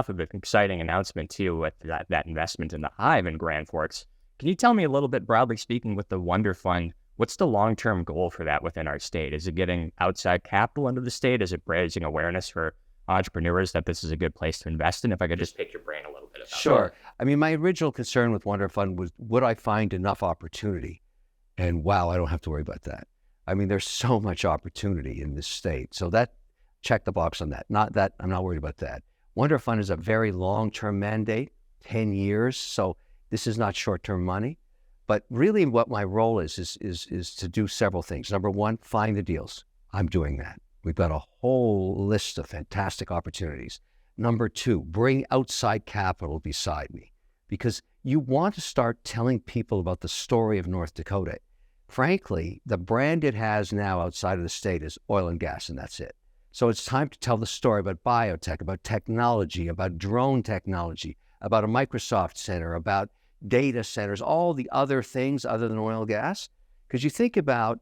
enough of an exciting announcement too with that investment in the Hive in Grand Forks. Can you tell me a little bit, broadly speaking, with the Wonder Fund, what's the long-term goal for that within our state? Is it getting outside capital into the state? Is it raising awareness for entrepreneurs that this is a good place to invest in? If I could just pick your brain a little bit about Sure. that. I mean, my original concern with Wonder Fund was, would I find enough opportunity? And wow, I don't have to worry about that. I mean, there's so much opportunity in this state. So that, check the box on that. Not that, I'm not worried about that. Wonder Fund is a very long-term mandate, 10 years. So this is not short-term money. But really what my role is to do several things. Number one, find the deals. I'm doing that. We've got a whole list of fantastic opportunities. Number two, bring outside capital beside me, because you want to start telling people about the story of North Dakota. Frankly, the brand it has now outside of the state is oil and gas, and that's it. So it's time to tell the story about biotech, about technology, about drone technology, about a Microsoft center, about data centers, all the other things other than oil and gas. Because you think about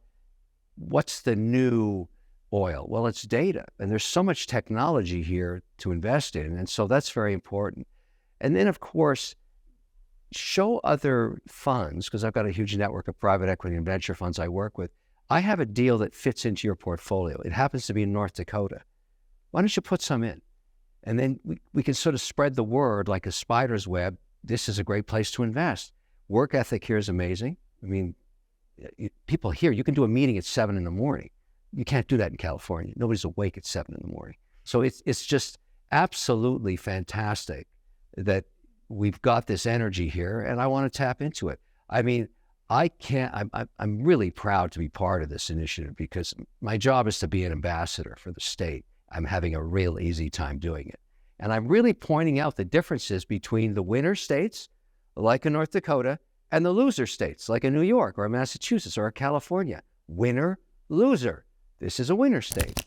what's the new oil? Well, it's data, and there's so much technology here to invest in, and so that's very important. And then, of course, show other funds, because I've got a huge network of private equity and venture funds I work with. I have a deal that fits into your portfolio. It happens to be in North Dakota. Why don't you put some in? And then we can sort of spread the word like a spider's web. This is a great place to invest. Work ethic here is amazing. I mean, people here, you can do a meeting at 7 in the morning. You can't do that in California. Nobody's awake at 7 in the morning. So it's just absolutely fantastic that we've got this energy here, and I want to tap into it. I mean, I'm really proud to be part of this initiative, because my job is to be an ambassador for the state. I'm having a real easy time doing it. And I'm really pointing out the differences between the winner states, like in North Dakota, and the loser states, like in New York or Massachusetts or California. Winner, loser. This is a winner state.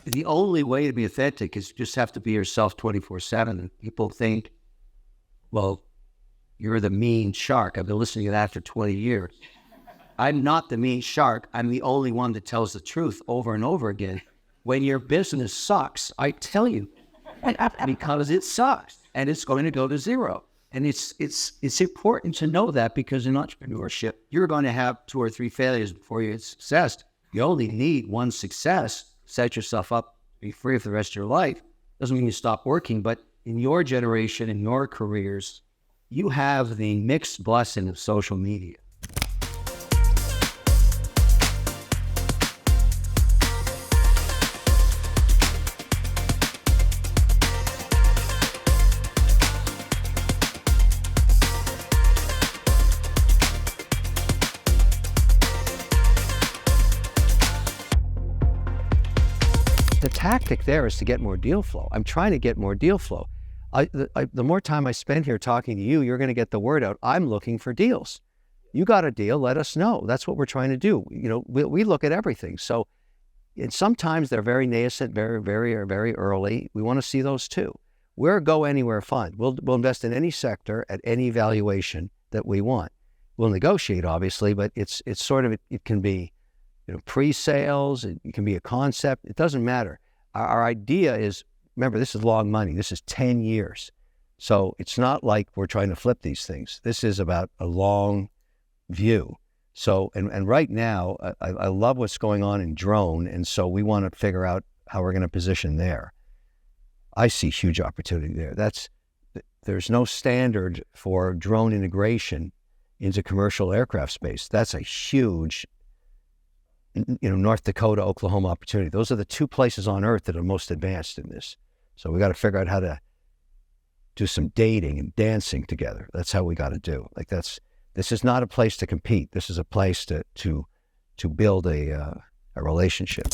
The only way to be authentic is just have to be yourself 24/7. And people think, well, you're the mean shark. I've been listening to that for 20 years. I'm not the mean shark. I'm the only one that tells the truth over and over again. When your business sucks, I tell you, because it sucks and it's going to go to zero. And it's important to know that, because in entrepreneurship, you're going to have 2 or 3 failures before you hit success. You only need one success. Set yourself up to be free for the rest of your life. Doesn't mean you stop working, but in your generation, in your careers, you have the mixed blessing of social media. The tactic there is to get more deal flow. I'm trying to get more deal flow. The more time I spend here talking to you, you're going to get the word out. I'm looking for deals. You got a deal, let us know. That's what we're trying to do. You know, we look at everything. So, and sometimes they're very nascent, very early. We want to see those too. We're a go anywhere fund. We'll invest in any sector at any valuation that we want. We'll negotiate, obviously, but it's sort of, it can be, you know, pre-sales, it can be a concept. It doesn't matter. Our idea is, remember, this is long money. This is 10 years. So it's not like we're trying to flip these things. This is about a long view. So, and right now, I love what's going on in drone. And so we want to figure out how we're going to position there. I see huge opportunity there. There's no standard for drone integration into commercial aircraft space. That's a huge, you know, North Dakota, Oklahoma opportunity. Those are the 2 places on earth that are most advanced in this. So we got to figure out how to do some dating and dancing together. That's how we got to do. Like this is not a place to compete. This is a place to build a relationship.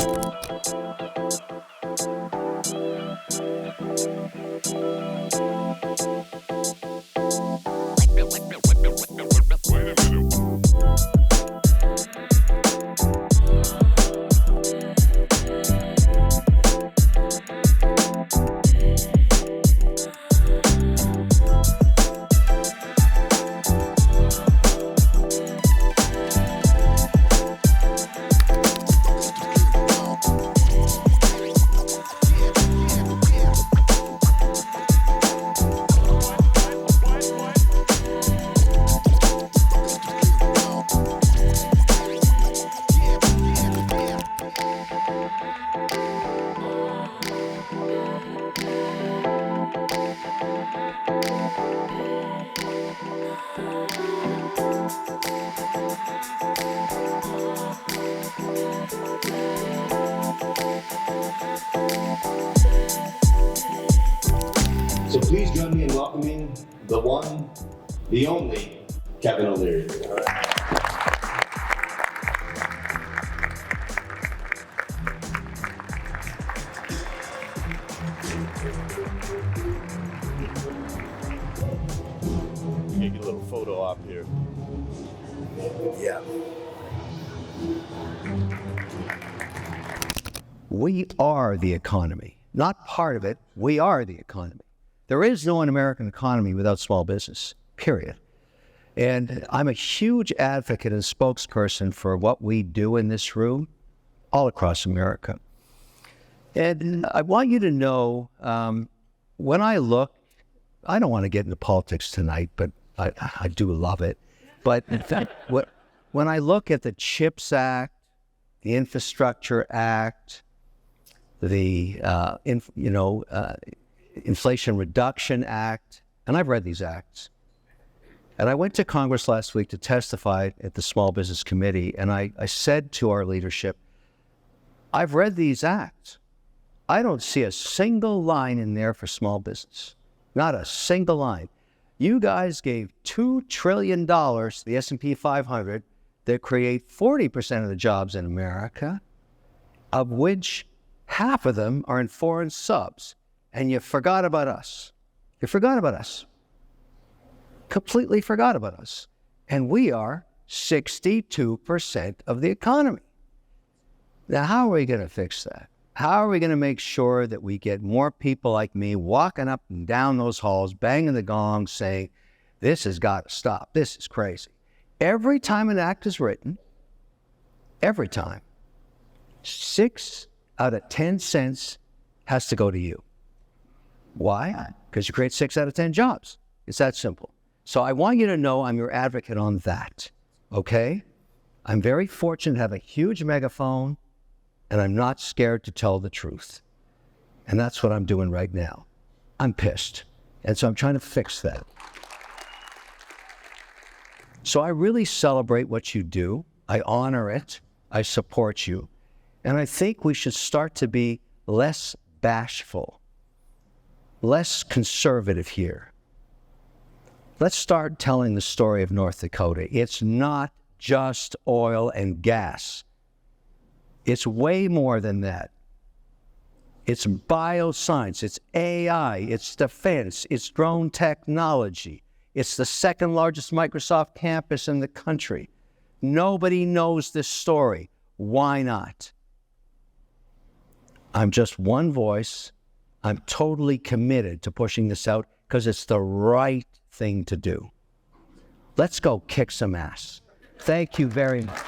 So please join me in welcoming the one, the only, Kevin O'Leary. Take a little photo op here. Yeah. We are the economy, not part of it. We are the economy. There is no American economy without small business, period. And I'm a huge advocate and spokesperson for what we do in this room all across America. And I want you to know, when I look, I don't want to get into politics tonight, but I do love it. But in fact, when I look at the CHIPS Act, the Infrastructure Act, the Inflation Reduction Act, and I've read these acts. And I went to Congress last week to testify at the Small Business Committee, and I said to our leadership, I've read these acts. I don't see a single line in there for small business. Not a single line. You guys gave $2 trillion to the S&P 500 that create 40% of the jobs in America, of which half of them are in foreign subs. And you forgot about us. You forgot about us. Completely forgot about us. And we are 62% of the economy. Now, how are we going to fix that? How are we going to make sure that we get more people like me walking up and down those halls, banging the gong, saying, this has got to stop. This is crazy. Every time an act is written, every time, 6 out of 10 cents has to go to you. Why? Because you create 6 out of 10 jobs. It's that simple. So I want you to know I'm your advocate on that, okay? I'm very fortunate to have a huge megaphone, and I'm not scared to tell the truth. And that's what I'm doing right now. I'm pissed. And so I'm trying to fix that. So I really celebrate what you do. I honor it. I support you. And I think we should start to be less bashful, less conservative here. Let's start telling the story of North Dakota. It's not just oil and gas. It's way more than that. It's bioscience, it's AI, it's defense, it's drone technology. It's the second largest Microsoft campus in the country. Nobody knows this story. Why not? I'm just one voice. I'm totally committed to pushing this out because it's the right thing to do. Let's go kick some ass. Thank you very much.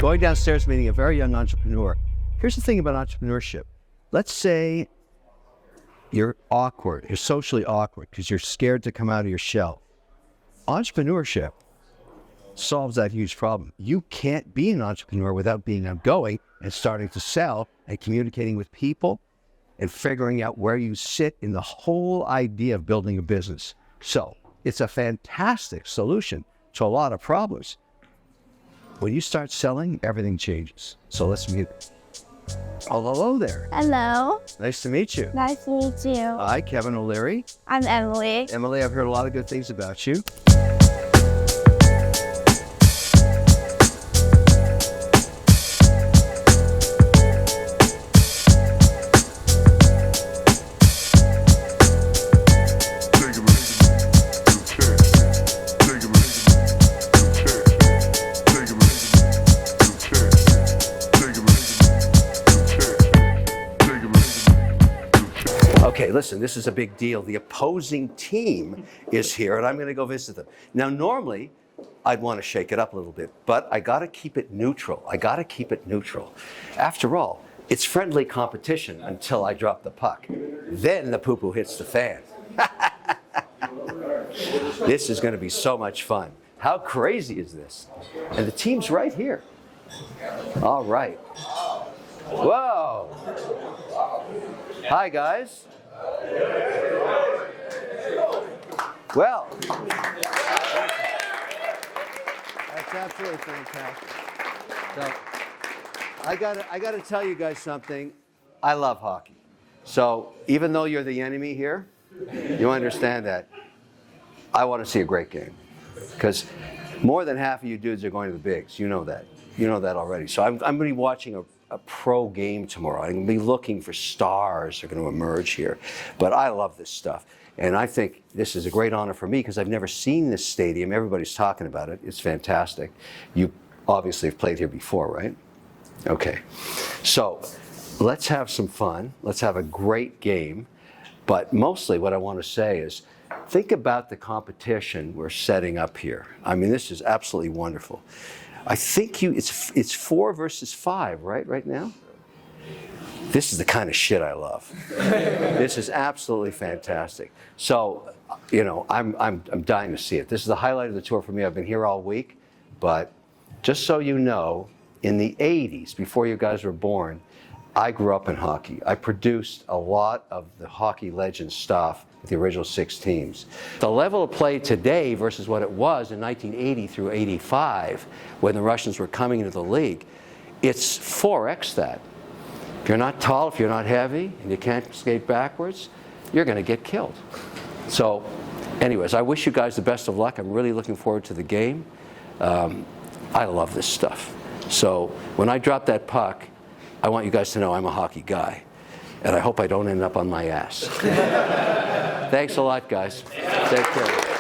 Going downstairs, meeting a very young entrepreneur. Here's the thing about entrepreneurship. Let's say you're awkward, you're socially awkward because you're scared to come out of your shell. Entrepreneurship solves that huge problem. You can't be an entrepreneur without being outgoing and starting to sell and communicating with people and figuring out where you sit in the whole idea of building a business. So it's a fantastic solution to a lot of problems. When you start selling, everything changes. So let's meet. Oh, hello there. Hello. Nice to meet you. Nice to meet you. Hi, Kevin O'Leary. I'm Emily. Emily, I've heard a lot of good things about you. Okay, listen, this is a big deal. The opposing team is here, and I'm going to go visit them. Now, normally, I'd want to shake it up a little bit, but I got to keep it neutral. After all, it's friendly competition until I drop the puck. Then the poo-poo hits the fan. This is going to be so much fun. How crazy is this? And the team's right here. All right. Whoa. Hi, guys. Well, that's absolutely fantastic. So, I gotta tell you guys something. I love hockey. So even though you're the enemy here, you understand that I want to see a great game, because more than half of you dudes are going to the bigs. You know that. You know that already. So I'm going to be watching a pro game tomorrow. I'm going to be looking for stars that are going to emerge here. But I love this stuff. And I think this is a great honor for me because I've never seen this stadium. Everybody's talking about it. It's fantastic. You obviously have played here before, right? Okay. So let's have some fun. Let's have a great game. But mostly what I want to say is, think about the competition we're setting up here. I mean, this is absolutely wonderful. I think it's 4 versus 5, right now? This is the kind of shit I love. This is absolutely fantastic. So, you know, I'm dying to see it. This is the highlight of the tour for me. I've been here all week, but just so you know, in the 80s, before you guys were born, I grew up in hockey. I produced a lot of the hockey legend stuff with the original 6 teams. The level of play today versus what it was in 1980 through 85, when the Russians were coming into the league, it's 4x that. If you're not tall, if you're not heavy, and you can't skate backwards, you're going to get killed. So, anyways, I wish you guys the best of luck. I'm really looking forward to the game. I love this stuff. So when I drop that puck, I want you guys to know I'm a hockey guy. And I hope I don't end up on my ass. Thanks a lot, guys. Take care.